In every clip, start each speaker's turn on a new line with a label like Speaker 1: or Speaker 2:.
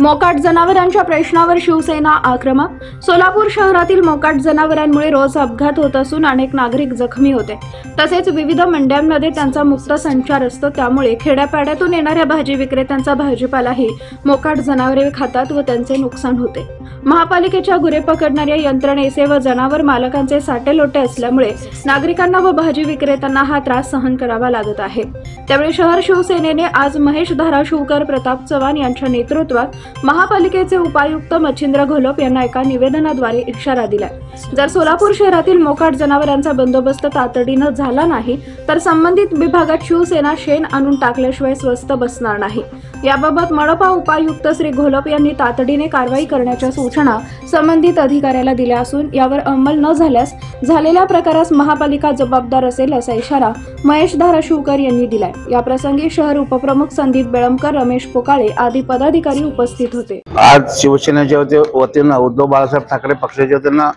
Speaker 1: मोकाट जनावरांच्या प्रश्नावर शिवसेना आक्रमक। सोलापूर शहरातील मोकाट जनावरांमुळे रोज अपघात होत असून अनेक नागरिक जखमी होते। तसेच विविध मंड्यांमध्ये त्यांचा मुक्त संचार असतो, त्यामुळे खेड्यापाड्यातून येणाऱ्या भाजी विक्रेत्यांचा भाजीपालाही मोकाट जनावरे खातात व त्यांचे नुकसान होते। महापालिकेच्या गुरे पकडणाऱ्या यंत्रणेचे व जनावर मालकांचे साटेलोटे असल्यामुळे नागरिकांना व भाजी विक्रेत्यांना हा त्रास सहन करावा लागत आहे। त्यामुळे शहर शिवसेनेने आज महेश धाराशिवकर, प्रताप चव्हाण यांच्या नेतृत्वात महापालिकेचे उपायुक्त मच्छिंद्र घोलप यांना एका निवेदनाद्वारे इशारा दिलाय। जर सोलापूर शहरातील मोकाट जनावरांचा बंदोबस्त तातडीने झाला नाही तर संबंधित विभागात शिवसेना शेण आणून टाकल्याशिवाय स्वस्थ बसणार नाही। याबाबत मनपा उपायुक्त श्री घोलप यांनी तातडीने कारवाई करण्याच्या सूचना संबंधित अधिकाऱ्याला दिल्या असून यावर अंमल न झाल्यास झालेल्या प्रकारास महापालिका जबाबदार असेल असा इशारा महेश धाराशिवकर यांनी दिलाय। या प्रसंगी शहर उपप्रमुख संदीप बेळमकर, रमेश पोकाळे आदी पदाधिकारी उपस्थित होते।
Speaker 2: आज शिवसेनेच्या वतीनं उद्धव बाळासाहेब ठाकरे पक्षाच्या वतीनं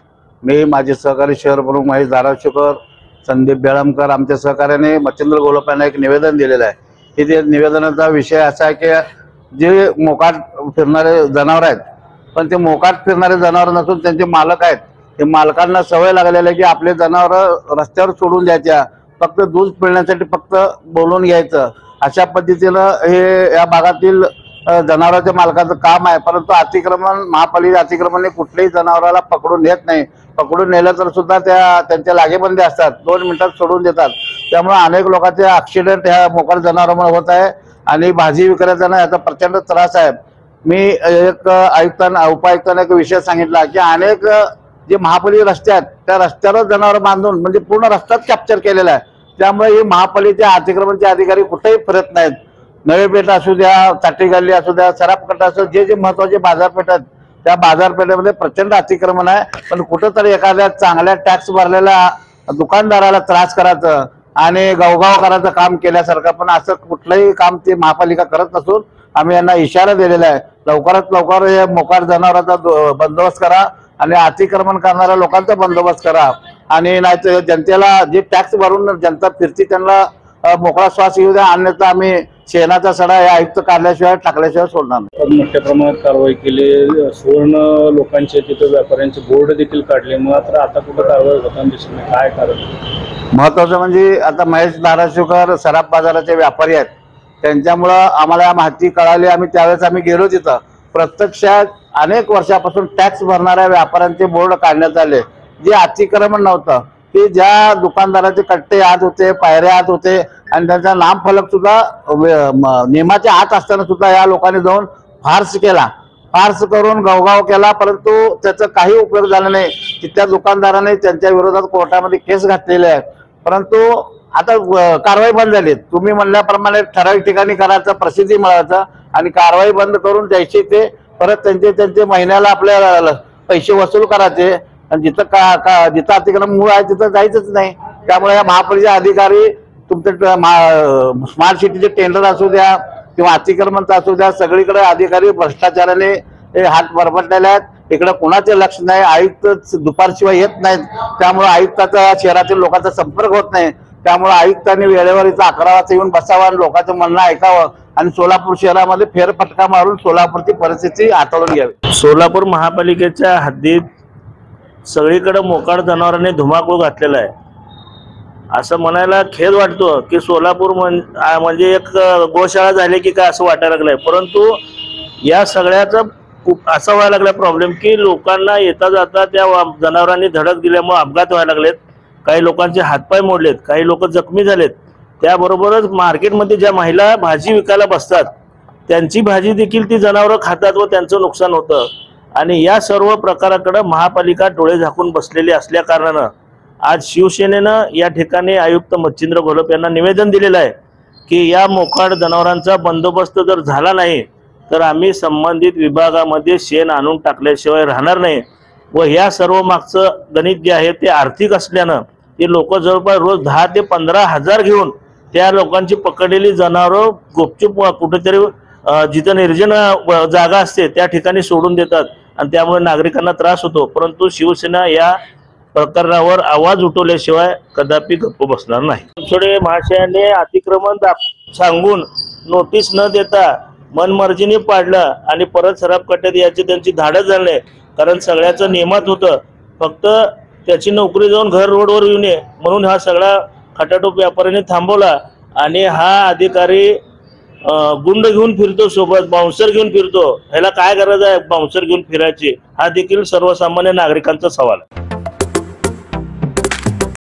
Speaker 2: मी माझे सहकारी शहर प्रमुख महेश धाराशिवकर, संदीप बेळमकर आमच्या सहकार्याने मच्छिंद्र घोलप यांना एक निवेदन दिलेलं आहे। की ते निवेदनाचा विषय असा आहे की जे मोकाट फिरणारे जनावर आहेत, पण ते मोकाट फिरणारे जनावर नसून त्यांचे मालक आहेत, ते मालकांना सवय लागलेली आहे की आपले जनावर रस्त्यावर सोडून द्यायच्या, फक्त दूध पिळण्यासाठी फक्त बोलून घ्यायचं, अशा पद्धतीनं हे या भागातील जनावरांच्या मालकाचं काम आहे। परंतु अतिक्रमण महापालिका अतिक्रमण कुठल्याही जनावराला पकडून नेत नाही। पकडून नेलं तर सुद्धा त्यांच्या लागेबंदी असतात, 2 मिनिटात सोडून देतात। त्यामुळे अनेक लोकांचे ऍक्सिडेंट ह्या मोकाट जनावरांमुळे होत आहे आणि भाजी विक्रेत्यांना याचा प्रचंड त्रास आहे। मी एक उपायुक्तांना एक विषय सांगितला की अनेक जे महापालिका रस्ते आहेत त्या रस्त्यावर जनावर बांधून म्हणजे पूर्ण रस्ताच कॅप्चर केलेला आहे। त्यामुळे ही महापालिकेच्या अतिक्रमणचे अधिकारी कुठेही फिरत नाहीत। नवी पेठ असू द्या, चाटी गल्ली असू द्या, सराफकट असू, जे महत्वाचे बाजारपेठ आहेत त्या बाजारपेठेमध्ये प्रचंड अतिक्रमण आहे। पण कुठंतरी एखाद्या चांगल्या टॅक्स भरलेल्या दुकानदाराला त्रास करायचं आणि गवगाव करायचं काम केल्यासारखं, पण असं कुठलंही काम ती महापालिका करत नसून आम्ही यांना इशारा दिलेला आहे, लवकरात लवकर हे मोकाट जनावरांचा बंदोबस्त करा आणि अतिक्रमण करणाऱ्या लोकांचा बंदोबस्त करा आणि नाहीतर जनतेला जे टॅक्स भरून जनता फिरती त्यांना मोकळा श्वास येऊ द्या, अन्यथा आम्ही शेणाचा सडा या आयुक्त काढल्याशिवाय टाकल्याशिवाय सोडणार नाही।
Speaker 3: मोठ्या प्रमाणात कारवाई केली, सुवर्ण लोकांचे तिथे व्यापाऱ्यांचे बोर्ड देखील काढले, मात्र आता कुठं कारवाई होताना दिसत नाही, काय कारण?
Speaker 2: महत्वाचं म्हणजे आता महेश धाराशिवकर सराफ बाजाराचे व्यापारी आहेत, त्यांच्यामुळं आम्हाला माहिती कळाली। त्यावेळेस आम्ही गेलो तिथं, प्रत्यक्षात अनेक वर्षापासून टॅक्स भरणाऱ्या व्यापाऱ्यांचे बोर्ड काढण्यात आले। जे अतिक्रमण नव्हतं की ज्या दुकानदाराचे कट्टे आत होते, पायऱ्या आत होते आणि त्यांचा नामफलक सुद्धा नियमाच्या आत असताना सुद्धा या लोकांनी जाऊन फार्स करून गवगाव केला, परंतु त्याचा काही उपयोग झाला नाही। तिथल्या दुकानदारांनी त्यांच्या विरोधात कोर्टामध्ये केस घातलेली आहे, परंतु आता कारवाई बंद झाली। तुम्ही म्हणल्याप्रमाणे ठराविक ठिकाणी करायचं, प्रसिद्धी मिळवायचं आणि कारवाई बंद करून द्यायची, ते परत त्यांचे महिन्याला आपल्या पैसे वसूल करायचे आणि जिथं अतिक्रमण मूळ आहे तिथं जायचंच नाही। त्यामुळे या महापालिका अधिकारी तुमचे स्मार्ट सिटीचे टेंडर असू द्या किंवा अतिक्रमणचा असू द्या, सगळीकडे अधिकारी भ्रष्टाचाराने हात बरबटलेले आहेत। इकडे कोणाचे लक्ष नाही, आयुक्त दुपारशिवाय येत नाहीत, त्यामुळे आयुक्ताचा शहरातील लोकांचा संपर्क होत नाही। त्यामुळे आयुक्तांनी वेळेवर इथं 11 वाजता येऊन बसावं आणि लोकांचं म्हणणं ऐकावं आणि सोलापूर शहरामध्ये फेरफटका मारून सोलापूरची परिस्थिती हाताळून घ्यावी।
Speaker 4: सोलापूर महापालिकेच्या हद्दीत सगळीकडे मोकाट जनावरांनी धुमाकूळ घातलेला आहे। असं म्हणायला खेद वाटतो की सोलापूर म्हणजे एक गोशाळा झाली की काय असं वाटायला लागलंय, परंतु या सगळ्याचा असा व्हायला लागला प्रॉब्लेम की लोकांना येता जाता त्या जनावरांनी धडक दिल्यामुळे अपघात व्हायला लागलेत, काही लोकांचे हातपाय मोडलेत, काही लोक जखमी झालेत। त्याबरोबरच मार्केटमध्ये ज्या महिला भाजी विकायला बसतात त्यांची भाजी देखील ती जनावरं खातात व त्यांचं नुकसान होतं। आणि या सर्व प्रकाराकडे महापालिका डोळे झाकून बसलेली असल्या कारणानं आज शिवसेनेनं या ठिकाणी आयुक्त मच्छिंद्र घोलप यांना निवेदन दिलेलं आहे की या मोकाट जनावरांचा बंदोबस्त जर झाला नाही तर आम्ही संबंधित विभागामध्ये शेण आणून टाकल्याशिवाय राहणार नाही। व या सर्व मागचं गणित जे आहे ते आर्थिक असल्यानं ते लोक जवळपास रोज 10 ते 15 हजार घेऊन त्या लोकांची पकडलेली जनावरं गुपचूप कुठेतरी जिथं निर्जन जागा असते त्या ठिकाणी सोडून देतात आणि त्यामुळे नागरिकांना त्रास होतो। परंतु शिवसेना या प्रकरणावर आवाज उठवल्याशिवाय कदापि गप्प बसणार नाही। थोडे महाशयाने अतिक्रमण सांगून नोटीस न देता मनमर्जीने पाडलं आणि परत सराफ कट्ट्यात यायची त्यांची धाडच झाली नाही. कारण सगळ्याचं नियमात होतं, फक्त त्याची नोकरी जाऊन घर रोडवर येऊ नये म्हणून हा सगळा खटाटोप व्यापाऱ्याने थांबवला. आणि हा अधिकारी गुंड घेऊन फिरतो, सोबत बाउन्सर घेऊन फिरतो. ह्याला काय गरज आहे बाउन्सर घेऊन फिरायची? हा देखील सर्वसामान्य नागरिकांचा सवाल आहे.